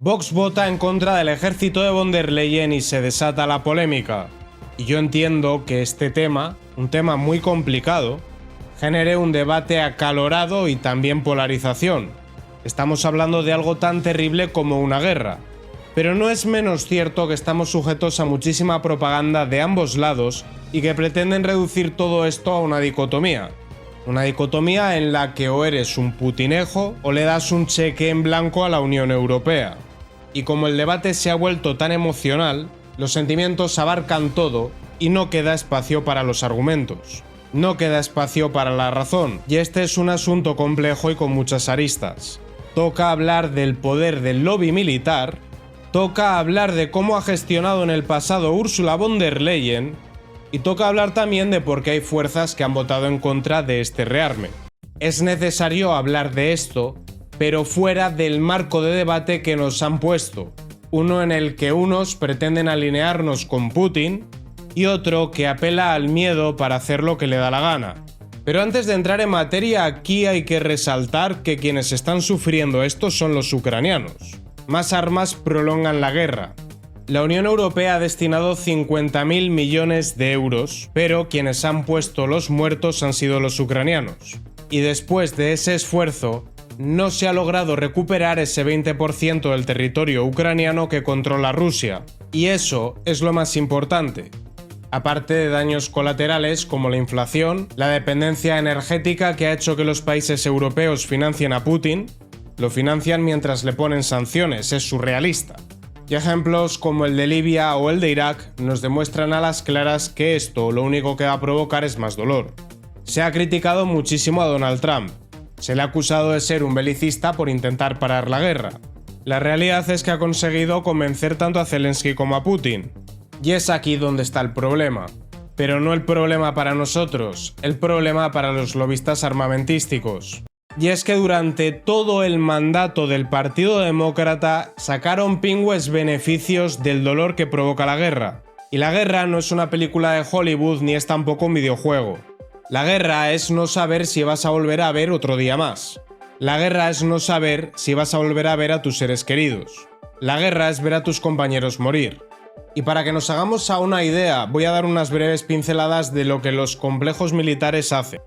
Vox vota en contra del ejército de von der Leyen y se desata la polémica. Y yo entiendo que este tema, un tema muy complicado, genere un debate acalorado y también polarización. Estamos hablando de algo tan terrible como una guerra. Pero no es menos cierto que estamos sujetos a muchísima propaganda de ambos lados y que pretenden reducir todo esto a una dicotomía. Una dicotomía en la que o eres un putinejo o le das un cheque en blanco a la Unión Europea. Y como el debate se ha vuelto tan emocional, los sentimientos abarcan todo y no queda espacio para los argumentos. No queda espacio para la razón, y este es un asunto complejo y con muchas aristas. Toca hablar del poder del lobby militar, toca hablar de cómo ha gestionado en el pasado Ursula von der Leyen, y toca hablar también de por qué hay fuerzas que han votado en contra de este rearme. Es necesario hablar de esto, pero fuera del marco de debate que nos han puesto, uno en el que unos pretenden alinearnos con Putin y otro que apela al miedo para hacer lo que le da la gana. Pero antes de entrar en materia, aquí hay que resaltar que quienes están sufriendo esto son los ucranianos. Más armas prolongan la guerra. La Unión Europea ha destinado 50.000 millones de euros, pero quienes han puesto los muertos han sido los ucranianos. Y después de ese esfuerzo, no se ha logrado recuperar ese 20% del territorio ucraniano que controla Rusia. Y eso es lo más importante. Aparte de daños colaterales como la inflación, la dependencia energética que ha hecho que los países europeos financien a Putin, lo financian mientras le ponen sanciones, es surrealista. Y ejemplos como el de Libia o el de Irak nos demuestran a las claras que esto lo único que va a provocar es más dolor. Se ha criticado muchísimo a Donald Trump. Se le ha acusado de ser un belicista por intentar parar la guerra. La realidad es que ha conseguido convencer tanto a Zelensky como a Putin. Y es aquí donde está el problema. Pero no el problema para nosotros, el problema para los lobistas armamentísticos. Y es que durante todo el mandato del Partido Demócrata sacaron pingües beneficios del dolor que provoca la guerra. Y la guerra no es una película de Hollywood ni es tampoco un videojuego. La guerra es no saber si vas a volver a ver otro día más. La guerra es no saber si vas a volver a ver a tus seres queridos. La guerra es ver a tus compañeros morir. Y para que nos hagamos a una idea, voy a dar unas breves pinceladas de lo que los complejos militares hacen.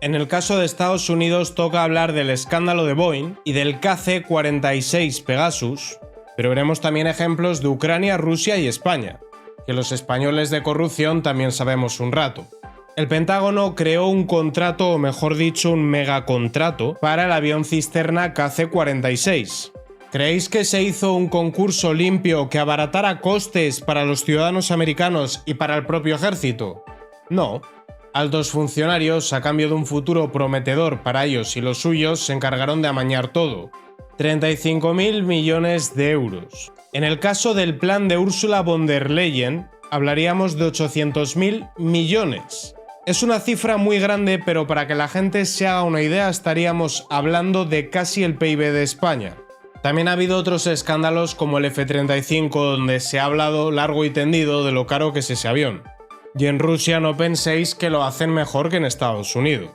En el caso de Estados Unidos toca hablar del escándalo de Boeing y del KC-46 Pegasus, pero veremos también ejemplos de Ucrania, Rusia y España, que los españoles de corrupción también sabemos un rato. El Pentágono creó un contrato, o mejor dicho, un megacontrato para el avión cisterna KC-46. ¿Creéis que se hizo un concurso limpio que abaratara costes para los ciudadanos americanos y para el propio ejército? No. Altos funcionarios, a cambio de un futuro prometedor para ellos y los suyos, se encargaron de amañar todo. 35.000 millones de euros. En el caso del plan de Ursula von der Leyen, hablaríamos de 800.000 millones. Es una cifra muy grande, pero para que la gente se haga una idea, estaríamos hablando de casi el PIB de España. También ha habido otros escándalos como el F-35, donde se ha hablado largo y tendido de lo caro que es ese avión. Y en Rusia no penséis que lo hacen mejor que en Estados Unidos.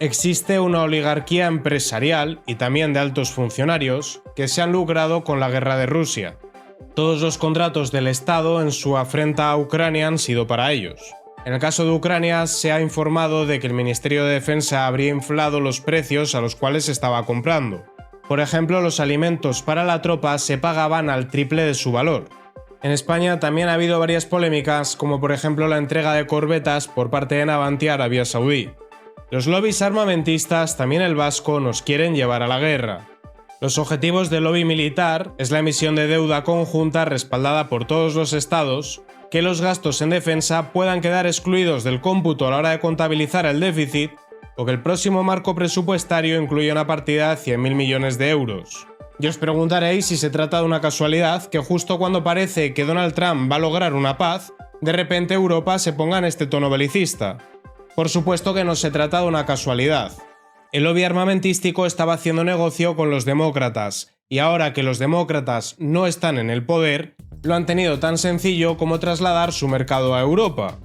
Existe una oligarquía empresarial y también de altos funcionarios que se han lucrado con la guerra de Rusia. Todos los contratos del Estado en su afrenta a Ucrania han sido para ellos. En el caso de Ucrania se ha informado de que el Ministerio de Defensa habría inflado los precios a los cuales se estaba comprando. Por ejemplo, los alimentos para la tropa se pagaban al triple de su valor. En España también ha habido varias polémicas, como por ejemplo la entrega de corbetas por parte de Navantia a Arabia Saudí. Los lobbies armamentistas, también el vasco, nos quieren llevar a la guerra. Los objetivos del lobby militar es la emisión de deuda conjunta respaldada por todos los estados, que los gastos en defensa puedan quedar excluidos del cómputo a la hora de contabilizar el déficit, o que el próximo marco presupuestario incluya una partida de 100.000 millones de euros. Y os preguntaréis si se trata de una casualidad que justo cuando parece que Donald Trump va a lograr una paz, de repente Europa se ponga en este tono belicista. Por supuesto que no se trata de una casualidad. El lobby armamentístico estaba haciendo negocio con los demócratas, y ahora que los demócratas no están en el poder, lo han tenido tan sencillo como trasladar su mercado a Europa.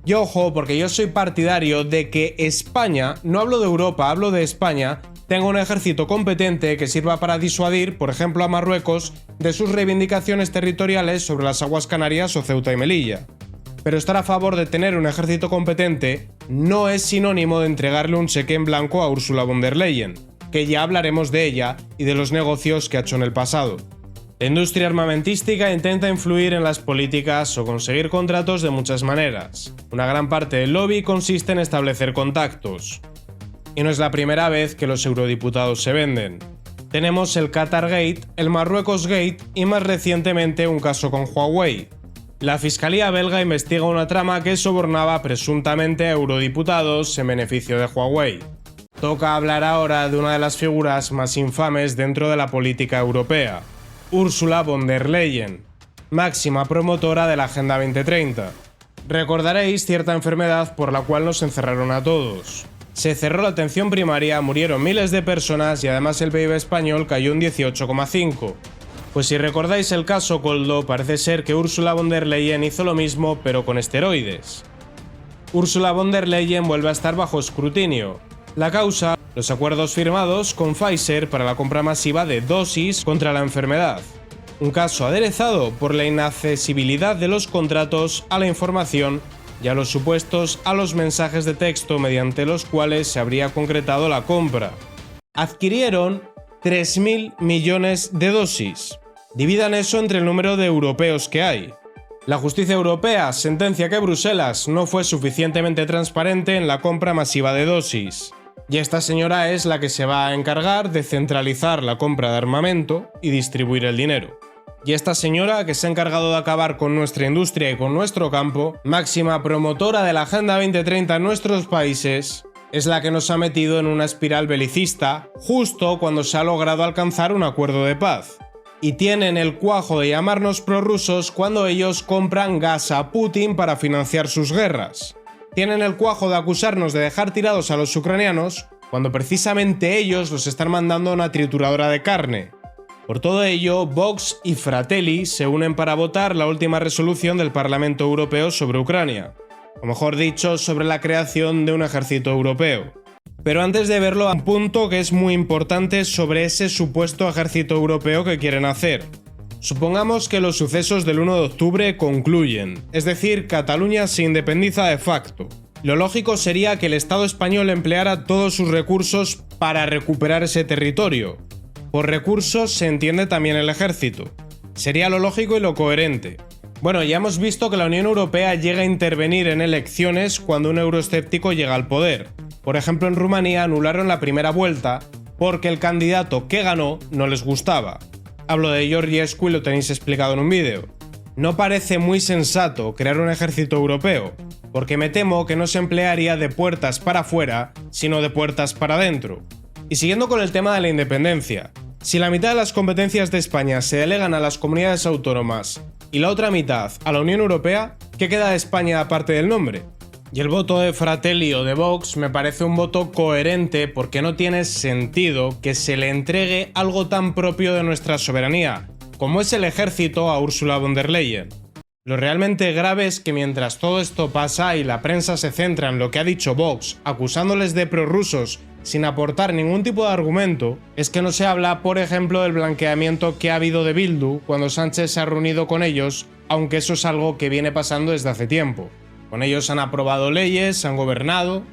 Y ojo, porque yo soy partidario de que España, no hablo de Europa, hablo de España, tenga un ejército competente que sirva para disuadir, por ejemplo, a Marruecos de sus reivindicaciones territoriales sobre las aguas Canarias o Ceuta y Melilla. Pero estar a favor de tener un ejército competente no es sinónimo de entregarle un cheque en blanco a Ursula von der Leyen, que ya hablaremos de ella y de los negocios que ha hecho en el pasado. La industria armamentística intenta influir en las políticas o conseguir contratos de muchas maneras. Una gran parte del lobby consiste en establecer contactos. Y no es la primera vez que los eurodiputados se venden. Tenemos el Qatar Gate, el Marruecos Gate y más recientemente un caso con Huawei. La Fiscalía belga investiga una trama que sobornaba presuntamente a eurodiputados en beneficio de Huawei. Toca hablar ahora de una de las figuras más infames dentro de la política europea, Ursula von der Leyen, máxima promotora de la Agenda 2030. Recordaréis cierta enfermedad por la cual nos encerraron a todos. Se cerró la atención primaria, murieron miles de personas y además el PIB español cayó un 18,5%. Pues si recordáis el caso Koldo, parece ser que Ursula von der Leyen hizo lo mismo pero con esteroides. Ursula von der Leyen vuelve a estar bajo escrutinio. La causa, los acuerdos firmados con Pfizer para la compra masiva de dosis contra la enfermedad. Un caso aderezado por la inaccesibilidad de los contratos a la información y a los supuestos a los mensajes de texto mediante los cuales se habría concretado la compra. Adquirieron 3.000 millones de dosis. Dividan eso entre el número de europeos que hay. La justicia europea sentencia que Bruselas no fue suficientemente transparente en la compra masiva de dosis. Y esta señora es la que se va a encargar de centralizar la compra de armamento y distribuir el dinero. Y esta señora, que se ha encargado de acabar con nuestra industria y con nuestro campo, máxima promotora de la Agenda 2030 en nuestros países, es la que nos ha metido en una espiral belicista justo cuando se ha logrado alcanzar un acuerdo de paz. Y tienen el cuajo de llamarnos prorrusos cuando ellos compran gas a Putin para financiar sus guerras. Tienen el cuajo de acusarnos de dejar tirados a los ucranianos cuando precisamente ellos los están mandando a una trituradora de carne. Por todo ello, Vox y Fratelli se unen para votar la última resolución del Parlamento Europeo sobre Ucrania, o mejor dicho, sobre la creación de un ejército europeo. Pero antes de verlo, un punto que es muy importante sobre ese supuesto ejército europeo que quieren hacer. Supongamos que los sucesos del 1 de octubre concluyen, es decir, Cataluña se independiza de facto. Lo lógico sería que el Estado español empleara todos sus recursos para recuperar ese territorio. Por recursos se entiende también el ejército. Sería lo lógico y lo coherente. Bueno, ya hemos visto que la Unión Europea llega a intervenir en elecciones cuando un euroescéptico llega al poder. Por ejemplo, en Rumanía anularon la primera vuelta porque el candidato que ganó no les gustaba. Hablo de Georgescu y lo tenéis explicado en un vídeo. No parece muy sensato crear un ejército europeo, porque me temo que no se emplearía de puertas para afuera, sino de puertas para adentro. Y siguiendo con el tema de la independencia, si la mitad de las competencias de España se delegan a las comunidades autónomas y la otra mitad a la Unión Europea, ¿qué queda de España aparte del nombre? Y el voto de Fratelli o de Vox me parece un voto coherente porque no tiene sentido que se le entregue algo tan propio de nuestra soberanía, como es el ejército, a Ursula von der Leyen. Lo realmente grave es que mientras todo esto pasa y la prensa se centra en lo que ha dicho Vox, acusándoles de prorrusos sin aportar ningún tipo de argumento, es que no se habla, por ejemplo, del blanqueamiento que ha habido de Bildu cuando Sánchez se ha reunido con ellos, aunque eso es algo que viene pasando desde hace tiempo. Con ellos han aprobado leyes, han gobernado,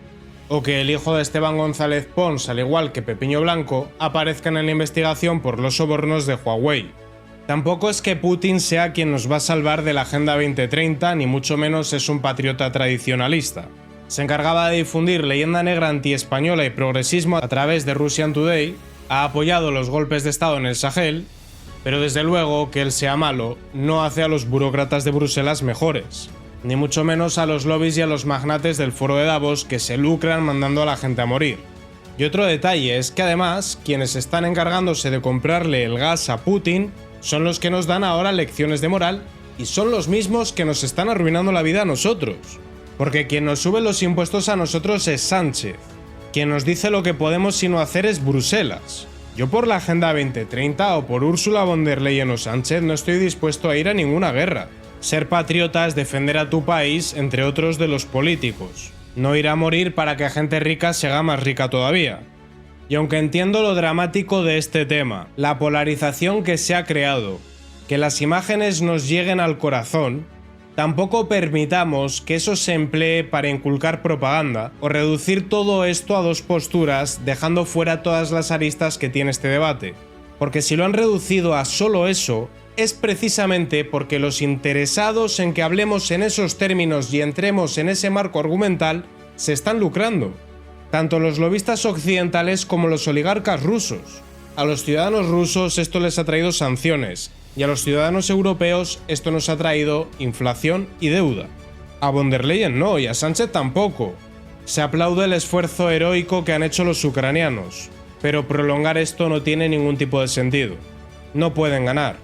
o que el hijo de Esteban González Pons, al igual que Pepiño Blanco, aparezcan en la investigación por los sobornos de Huawei. Tampoco es que Putin sea quien nos va a salvar de la Agenda 2030, ni mucho menos es un patriota tradicionalista. Se encargaba de difundir leyenda negra anti-española y progresismo a través de Russian Today, ha apoyado los golpes de Estado en el Sahel, pero desde luego que él sea malo no hace a los burócratas de Bruselas mejores, ni mucho menos a los lobbies y a los magnates del foro de Davos que se lucran mandando a la gente a morir. Y otro detalle es que además quienes están encargándose de comprarle el gas a Putin son los que nos dan ahora lecciones de moral y son los mismos que nos están arruinando la vida a nosotros. Porque quien nos sube los impuestos a nosotros es Sánchez. Quien nos dice lo que podemos y no hacer es Bruselas. Yo por la Agenda 2030 o por Ursula von der Leyen o Sánchez no estoy dispuesto a ir a ninguna guerra. Ser patriota es defender a tu país, entre otros de los políticos. No ir a morir para que gente rica se haga más rica todavía. Y aunque entiendo lo dramático de este tema, la polarización que se ha creado, que las imágenes nos lleguen al corazón, tampoco permitamos que eso se emplee para inculcar propaganda o reducir todo esto a dos posturas, dejando fuera todas las aristas que tiene este debate. Porque si lo han reducido a solo eso, es precisamente porque los interesados en que hablemos en esos términos y entremos en ese marco argumental se están lucrando. Tanto los lobistas occidentales como los oligarcas rusos. A los ciudadanos rusos esto les ha traído sanciones, y a los ciudadanos europeos esto nos ha traído inflación y deuda. A von der Leyen no, y a Sánchez tampoco. Se aplaude el esfuerzo heroico que han hecho los ucranianos, pero prolongar esto no tiene ningún tipo de sentido. No pueden ganar.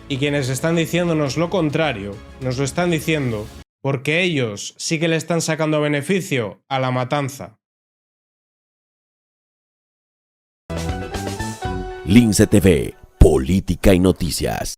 Y quienes están diciéndonos lo contrario, nos lo están diciendo porque ellos sí que le están sacando beneficio a la matanza. Lince TV, política y noticias.